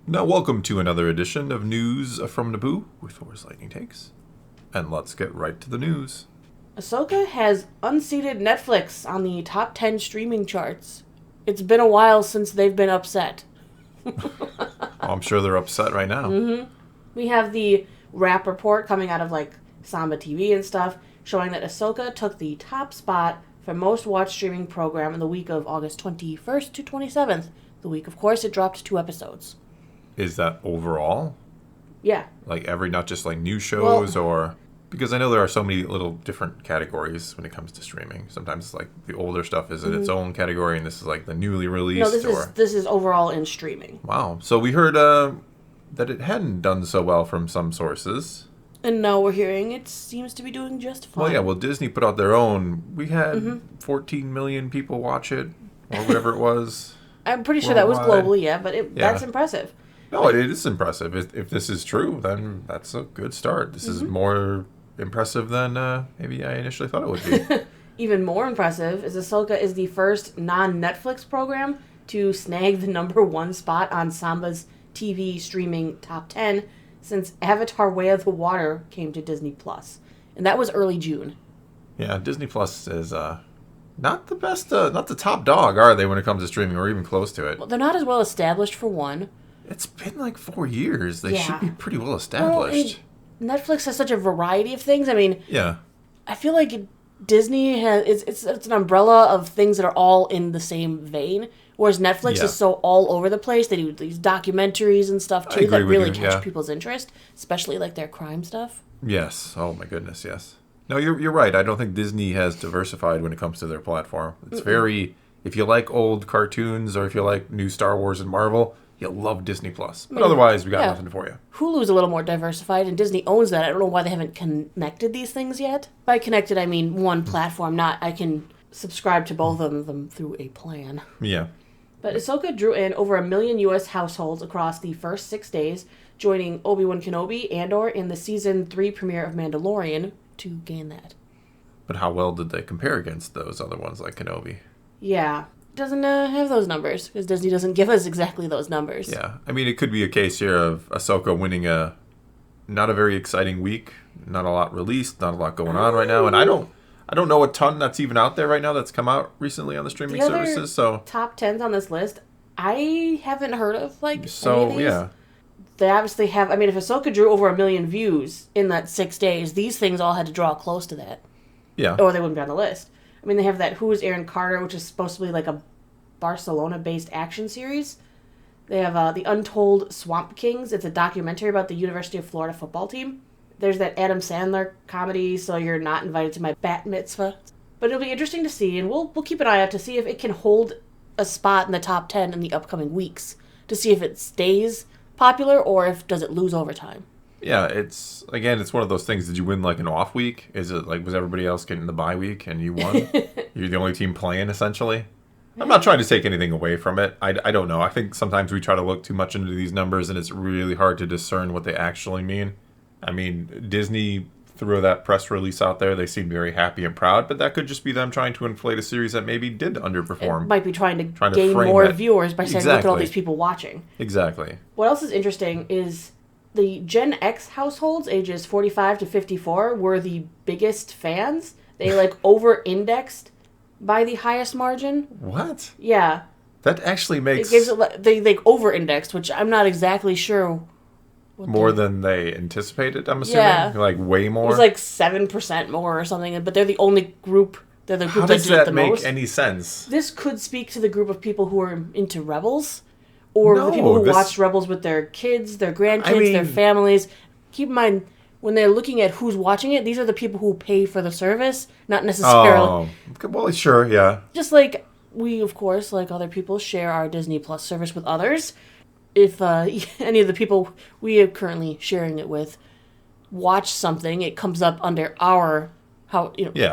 Now, welcome to another edition of News from Naboo with Force Lightning Takes. And let's get right to the news. Ahsoka has unseated Netflix on the top 10 streaming charts. It's been a while since they've been upset. I'm sure they're upset right now. We have the Wrap report coming out of Samba TV and stuff, showing that Ahsoka took the top spot for most watched streaming program in the week of August 21st to 27th. The week, of course, it dropped 2 episodes. Is that overall? Yeah. Not just new shows or... Because I know there are so many little different categories when it comes to streaming. Sometimes it's the older stuff is in its own category, and this is the newly released. No, this is overall in streaming. Wow. So we heard that it hadn't done so well from some sources. And now we're hearing it seems to be doing just fine. Well, yeah. Well, Disney put out their own. We had 14 million people watch it, or whatever it was. I'm pretty sure that was globally, yeah, but that's impressive. No, it is impressive. If this is true, then that's a good start. This is more impressive than maybe I initially thought it would be. Even more impressive is Ahsoka is the first non-Netflix program to snag the number 1 spot on Samba's TV streaming top 10 since Avatar: Way of the Water came to Disney+. And that was early June. Yeah, Disney Plus is not the best, not the top dog, are they, when it comes to streaming, or even close to it? Well, they're not as well established, for one. It's been 4 years. They should be pretty well Well, established. Netflix has such a variety of things. I mean, Yeah. I feel like Disney has it's an umbrella of things that are all in the same vein, whereas Netflix is so all over the place. They do these documentaries and stuff too that really catch people's interest, especially their crime stuff. Yes. Oh my goodness. Yes. No, you're right. I don't think Disney has diversified when it comes to their platform. It's very. If you like old cartoons or if you like new Star Wars and Marvel, you'll love Disney Plus. But otherwise, we got nothing for you. Hulu's a little more diversified, and Disney owns that. I don't know why they haven't connected these things yet. By connected, I mean one platform, not I can subscribe to both of them through a plan. Yeah. But Ahsoka drew in over 1 million U.S. households across the first 6 days, joining Obi-Wan Kenobi, Andor, in the Season 3 premiere of Mandalorian to gain that. But how well did they compare against those other ones like Kenobi? Yeah. Doesn't have those numbers, because Disney doesn't give us exactly those numbers. Yeah. I mean, it could be a case here of Ahsoka winning not a very exciting week, not a lot released, not a lot going on right now, and I don't know a ton that's even out there right now that's come out recently on the streaming services. So top 10s on this list, I haven't heard of any of these. Yeah. They obviously have. I mean, if Ahsoka drew over 1 million views in that 6 days, these things all had to draw close to that. Yeah. Or they wouldn't be on the list. I mean, they have that Who is Aaron Carter, which is supposed to be a Barcelona-based action series. They have The Untold Swamp Kings. It's a documentary about the University of Florida football team. There's that Adam Sandler comedy, So You're Not Invited to My Bat Mitzvah. But it'll be interesting to see, and we'll keep an eye out to see if it can hold a spot in the top 10 in the upcoming weeks, to see if it stays popular or if does it lose over time. Yeah, it's one of those things. Did you win an off week? Is it was everybody else getting the bye week and you won? You're the only team playing, essentially? I'm not trying to take anything away from it. I don't know. I think sometimes we try to look too much into these numbers and it's really hard to discern what they actually mean. I mean, Disney threw that press release out there. They seemed very happy and proud, but that could just be them trying to inflate a series that maybe did underperform. It might be trying to gain more viewers by saying, look at all these people watching. Exactly. What else is interesting is the Gen X households, ages 45 to 54, were the biggest fans. They over-indexed by the highest margin. What? Yeah. That actually makes... It gives they over-indexed, which I'm not exactly sure... More than they anticipated, I'm assuming? Yeah. Way more? It was 7% more or something, but they're the only group... They're the group How that does did it the that make most. any sense? This could speak to the group of people who are into Rebels, or the people who watched Rebels with their kids, their grandkids, their families. Keep in mind, when they're looking at who's watching it, these are the people who pay for the service, not necessarily... Oh, well, sure, yeah. Just we, of course, like other people, share our Disney Plus service with others. If any of the people we are currently sharing it with watch something, it comes up under our...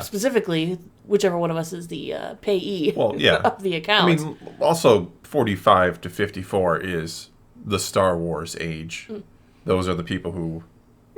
specifically... Whichever one of us is the payee of the account. I mean, also, 45 to 54 is the Star Wars age. Those are the people who,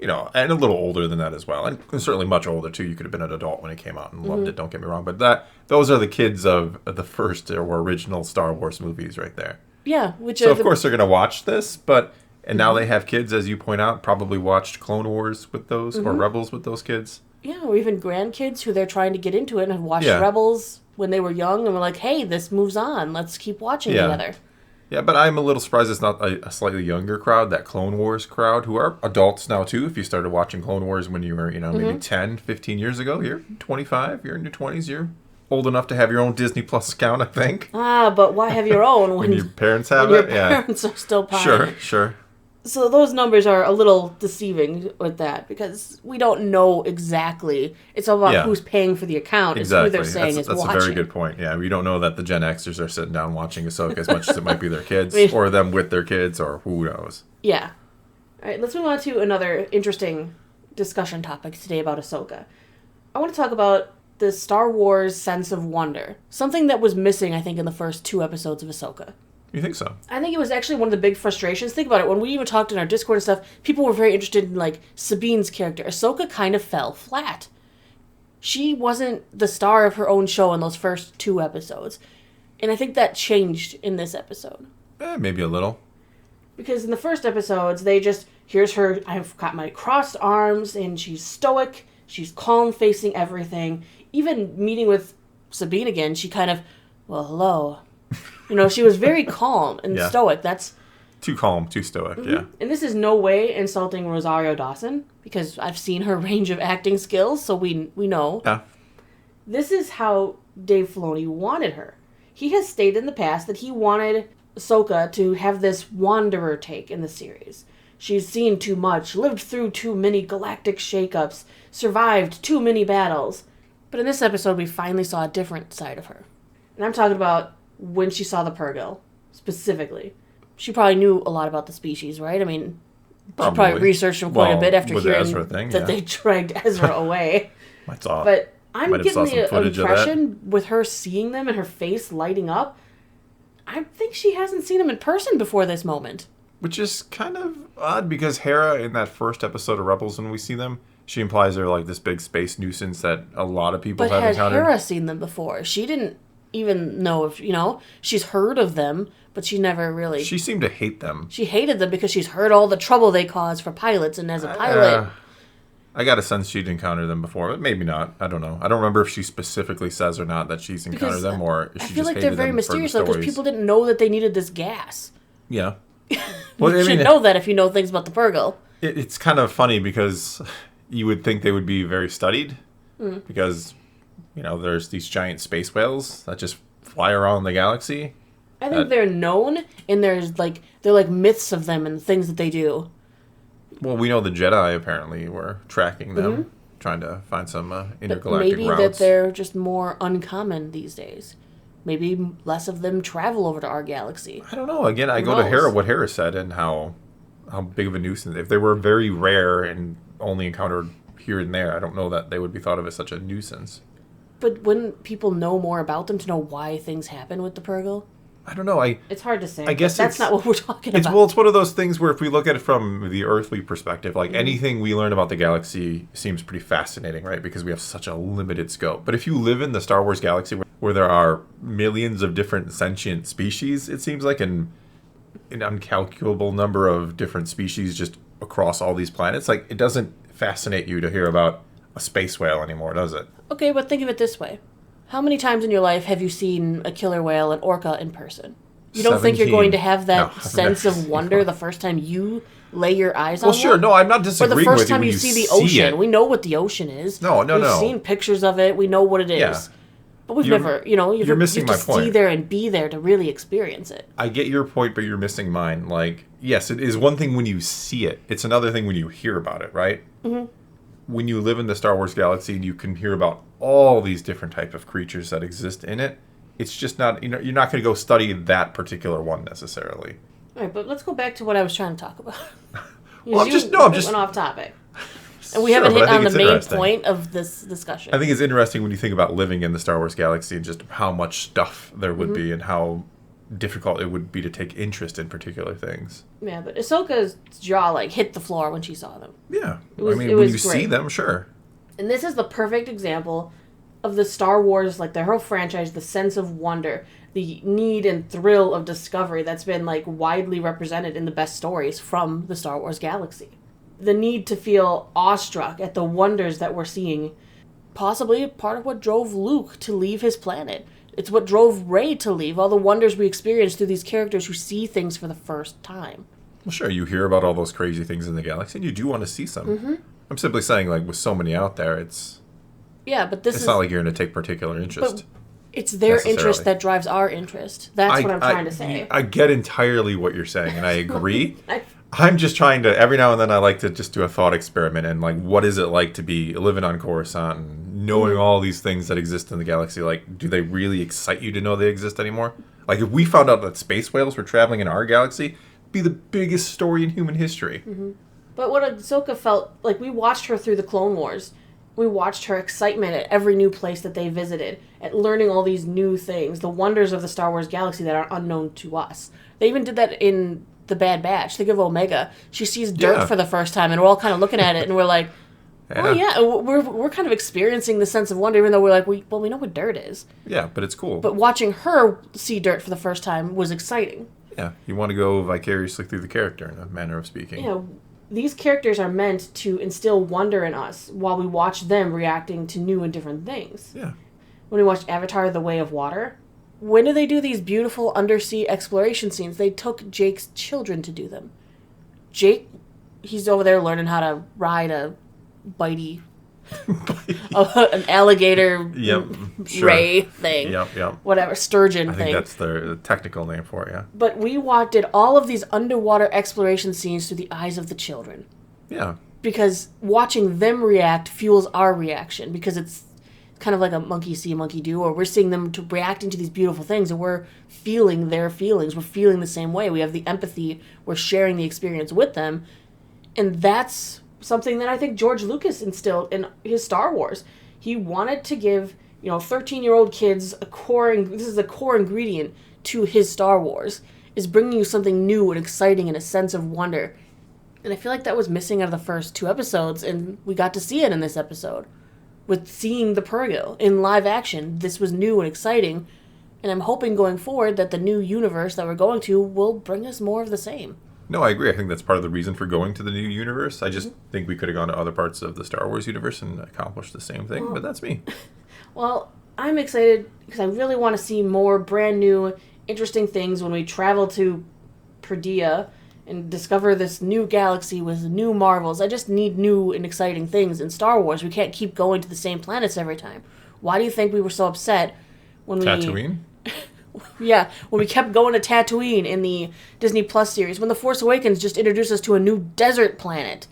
and a little older than that as well. And certainly much older, too. You could have been an adult when it came out and loved it, don't get me wrong. But those are the kids of the first or original Star Wars movies right there. Yeah, which So, of course, they're going to watch this, but... And now they have kids, as you point out, probably watched Clone Wars with those, or Rebels with those kids. Yeah, or even grandkids who they're trying to get into it and have watched Rebels when they were young and were like, hey, this moves on. Let's keep watching together. Yeah, but I'm a little surprised it's not a slightly younger crowd, that Clone Wars crowd, who are adults now, too. If you started watching Clone Wars when you were, maybe 10, 15 years ago, you're 25, you're in your 20s, you're old enough to have your own Disney Plus account, I think. But why have your own when your parents have when it? Your parents are still paying. Sure. So those numbers are a little deceiving with that because we don't know exactly. It's all about who's paying for the account. Exactly. It's who they're saying is watching. That's a very good point. Yeah, we don't know that the Gen Xers are sitting down watching Ahsoka as much as it might be their kids or them with their kids or who knows. Yeah. All right, let's move on to another interesting discussion topic today about Ahsoka. I want to talk about the Star Wars sense of wonder. Something that was missing, I think, in the first 2 episodes of Ahsoka. You think so? I think it was actually one of the big frustrations. Think about it. When we even talked in our Discord and stuff, people were very interested in, like, Sabine's character. Ahsoka kind of fell flat. She wasn't the star of her own show in those first 2 episodes. And I think that changed in this episode. Maybe a little. Because in the first episodes, they just, here's her, I've got my crossed arms, and she's stoic, she's calm facing everything. Even meeting with Sabine again, she kind of, well, hello. She was very calm and stoic. That's too calm, too stoic, yeah. And this is no way insulting Rosario Dawson, because I've seen her range of acting skills, so we know. Yeah. This is how Dave Filoni wanted her. He has stated in the past that he wanted Ahsoka to have this wanderer take in the series. She's seen too much, lived through too many galactic shakeups, survived too many battles. But in this episode, we finally saw a different side of her. And I'm talking about when she saw the Purrgil, specifically. She probably knew a lot about the species, right? I mean, she probably researched them quite a bit after hearing that they dragged Ezra away. But I'm getting the impression with her seeing them and her face lighting up, I think she hasn't seen them in person before this moment. Which is kind of odd because Hera, in that first episode of Rebels, when we see them, she implies they're like this big space nuisance that a lot of people have encountered. But had Hera seen them before? She didn't even know if, she's heard of them, but she never really... She seemed to hate them. She hated them because she's heard all the trouble they cause for pilots, and as a pilot... I got a sense she'd encountered them before, but maybe not. I don't know. I don't remember if she specially says or not that she's encountered them, or if she just hated them. I feel like they're very mysterious, though, because people didn't know that they needed this gas. Yeah. Well, you should know that if you know things about the Purrgil. It's kind of funny because you would think they would be very studied, because... there's these giant space whales that just fly around the galaxy. I think they're known, and they're like myths of them and things that they do. Well, we know the Jedi apparently were tracking them, trying to find some intergalactic maybe routes. That they're just more uncommon these days. Maybe less of them travel over to our galaxy. I don't know. Again, I go to Hera, what Hera said, and how big of a nuisance. If they were very rare and only encountered here and there, I don't know that they would be thought of as such a nuisance. But wouldn't people know more about them to know why things happen with the Purrgil? I don't know. It's hard to say. I guess that's not what we're talking about. Well, it's one of those things where if we look at it from the earthly perspective, like anything we learn about the galaxy seems pretty fascinating, right? Because we have such a limited scope. But if you live in the Star Wars galaxy where there are millions of different sentient species, it seems like an incalculable number of different species just across all these planets. Like, it doesn't fascinate you to hear about a space whale anymore, does it? Okay, but think of it this way. How many times in your life have you seen a killer whale, an orca, in person? You don't think you're going to have that sense of wonder the first time you lay your eyes on one? Well, sure. No, I'm not disagreeing with you. Or the first time you see the ocean. We know what the ocean is. No. We've seen pictures of it. We know what it is. Yeah. But we've never, you're missing my point. You have to see there and be there to really experience it. I get your point, but you're missing mine. Like, yes, it is one thing when you see it. It's another thing when you hear about it, right? Mm-hmm. When you live in the Star Wars galaxy and you can hear about all these different types of creatures that exist in it, it's just not, you're not going to go study that particular one necessarily. All right, but let's go back to what I was trying to talk about. I'm just went off topic. And we haven't hit on the main point of this discussion. I think it's interesting when you think about living in the Star Wars galaxy and just how much stuff there would be and how difficult it would be to take interest in particular things. Yeah, but Ahsoka's jaw hit the floor when she saw them. Yeah. When you see them, sure. And this is the perfect example of the Star Wars, like the whole franchise, the sense of wonder, the need and thrill of discovery that's been like widely represented in the best stories from the Star Wars galaxy. The need to feel awestruck at the wonders that we're seeing, possibly part of what drove Luke to leave his planet. It's what drove Rey to leave, all the wonders we experience through these characters who see things for the first time. Well, sure, you hear about all those crazy things in the galaxy, and you do want to see some. I'm simply saying, like, with so many out there, it's... Yeah, but it's not like you're going to take particular interest. It's their interest that drives our interest. That's what I'm trying to say. I get entirely what you're saying, and I agree. I'm just trying to, every now and then I like to just do a thought experiment, and like, what is it like to be living on Coruscant and knowing all these things that exist in the galaxy? Like, do they really excite you to know they exist anymore? Like, if we found out that space whales were traveling in our galaxy, it'd be the biggest story in human history. But what Ahsoka felt, like, we watched her through the Clone Wars. We watched her excitement at every new place that they visited, at learning all these new things, the wonders of the Star Wars galaxy that are unknown to us. They even did that in The Bad Batch. Think of Omega. She sees dirt for the first time, and we're all kind of looking at it, and we're like, oh yeah, we're kind of experiencing the sense of wonder, even though we're like, we know what dirt is. Yeah, but it's cool. But watching her see dirt for the first time was exciting. Yeah, you want to go vicariously through the character, in a manner of speaking. Yeah, these characters are meant to instill wonder in us while we watch them reacting to new and different things. Yeah. When we watched Avatar: The Way of Water, when do they do these beautiful undersea exploration scenes? They took Jake's children to do them. Jake, he's over there learning how to ride a bitey, an alligator ray thing. Yep. Whatever, sturgeon I thing. think that's the technical name for it, yeah. But we did all of these underwater exploration scenes through the eyes of the children. Yeah. Because watching them react fuels our reaction, because it's kind of like a monkey see, monkey do, or we're seeing them reacting to these beautiful things, and we're feeling their feelings. We're feeling the same way. We have the empathy. We're sharing the experience with them. And that's something that I think George Lucas instilled in his Star Wars. He wanted to give, 13-year-old kids this is a core ingredient to his Star Wars, is bringing you something new and exciting and a sense of wonder. And I feel like that was missing out of the first 2 episodes, and we got to see it in this episode. With seeing the Purrgil in live action, this was new and exciting, and I'm hoping going forward that the new universe that we're going to will bring us more of the same. No, I agree. I think that's part of the reason for going to the new universe. I just think we could have gone to other parts of the Star Wars universe and accomplished the same thing, but that's me. Well, I'm excited because I really want to see more brand new, interesting things when we travel to Perdea and discover this new galaxy with new marvels. I just need new and exciting things in Star Wars. We can't keep going to the same planets every time. Why do you think we were so upset when Tatooine? Yeah, when we kept going to Tatooine in the Disney Plus series, when The Force Awakens just introduced us to a new desert planet.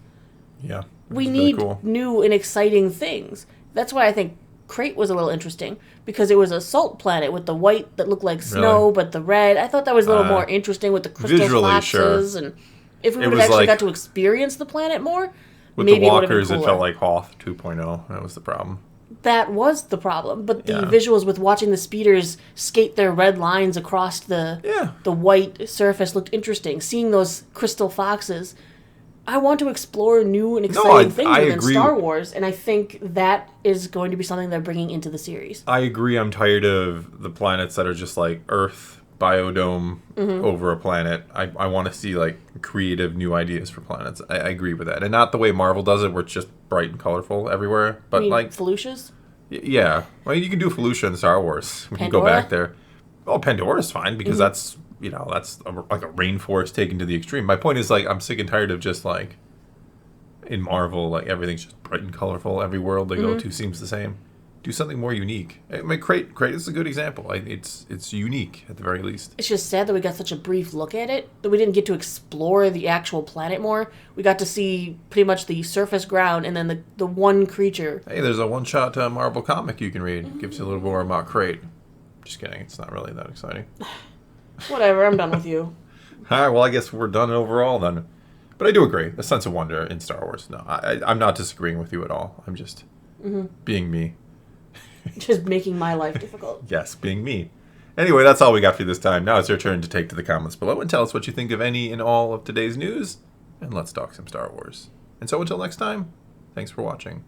Yeah. We need new and exciting things. That's why I think Crate was a little interesting, because it was a salt planet with the white that looked like snow, but the red. I thought that was a little more interesting with the crystal foxes. Sure. And if we would have actually got to experience the planet more, with maybe the walkers, it felt like Hoth 2.0. That was the problem. That was the problem, but the visuals with watching the speeders skate their red lines across the white surface looked interesting. Seeing those crystal foxes, I want to explore new and exciting things within Star Wars, and I think that is going to be something they're bringing into the series. I agree. I'm tired of the planets that are just like Earth, biodome, over a planet. I want to see like creative new ideas for planets. I agree with that, and not the way Marvel does it, where it's just bright and colorful everywhere. But like Felucia's? Yeah, well, you can do Felucia in Star Wars. We can go back there. Oh, Pandora's fine because that's like a rainforest taken to the extreme. My point is, like, I'm sick and tired of just like in Marvel, like everything's just bright and colorful. Every world they go to seems the same. Do something more unique. I mean, Crate is a good example. Like, it's unique at the very least. It's just sad that we got such a brief look at it, that we didn't get to explore the actual planet more. We got to see pretty much the surface ground and then the one creature. Hey, there's a one-shot Marvel comic you can read. Gives you a little more about Crate. Just kidding. It's not really that exciting. Whatever. I'm done with you. All right. Well, I guess we're done overall then. But I do agree. A sense of wonder in Star Wars. No, I'm not disagreeing with you at all. I'm just being me. Just making my life difficult. Yes, being me. Anyway, that's all we got for you this time. Now it's your turn to take to the comments below and tell us what you think of any and all of today's news. And let's talk some Star Wars. And so until next time, thanks for watching.